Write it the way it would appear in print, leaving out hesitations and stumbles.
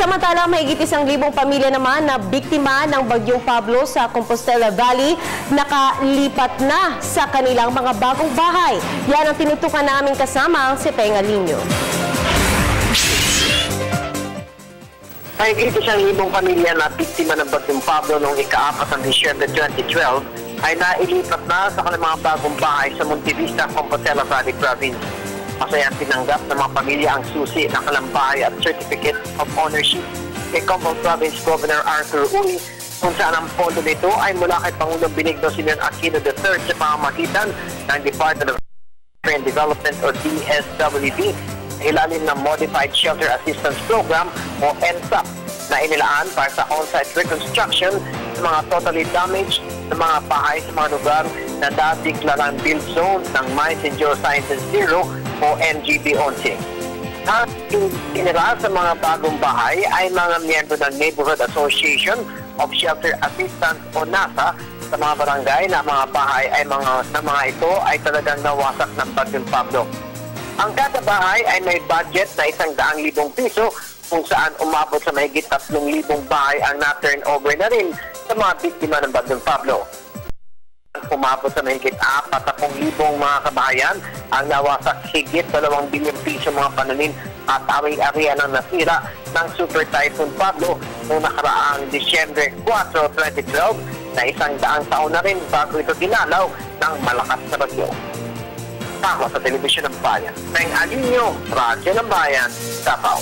Samantala, mahigit 1,000 pamilya naman na biktima ng Bagyong Pablo sa Compostela Valley nakalipat na sa kanilang mga bagong bahay. Yan ang tinutukan namin kasama si Penga Linyo. Mahigit 1,000 pamilya na biktima ng Bagyong Pablo noong ika-4 ng Disyembre 2012 ay nailipat na sa kanilang mga bagong bahay sa Montevista, Compostela Valley Province. Masayang tinanggap ng mga pamilya ang susi ng kanilang bahay at Certificate of Ownership kay Compostela Province Governor Arthur Uy, kung saan ang pondo nito ay mula kay Pangulong Benigno Simeon Aquino III sa pamamagitan ng Department of Development o DSWD sa ilalim ng Modified Shelter Assistance Program o NSAP na inilaan para sa on-site reconstruction sa mga totally damaged na mga bahay sa mga lugar na dati deklarang build zone ng Mines and Geosciences Bureau o NGB-11. Ang tinira sa mga bagong bahay ay mga miyembro ng Neighborhood Association of Shelter Assistance o NASA sa mga barangay na mga bahay ay mga ito ay talagang nawasak ng Bagyong Pablo. Ang kada bahay ay may budget na 100,000 piso kung saan umabot sa mahigit 3,000 bahay ang na-turnover na rin sa mga biktima ng Bagyong Pablo. Umabot sa mahigit 40,000 mga kabahayan ang nawasak higit 2 bilyong piso mga pananim at ari-arian ang nasira ng Super Typhoon Pablo noong nakaraang Disyembre 4, 2012 na 100 taon na rin bago ito dinalaw ng malakas na bagyo. Tama sa Telebisyon ng Bayan, Penga Linyo, Radyo ng Bayan, Davao.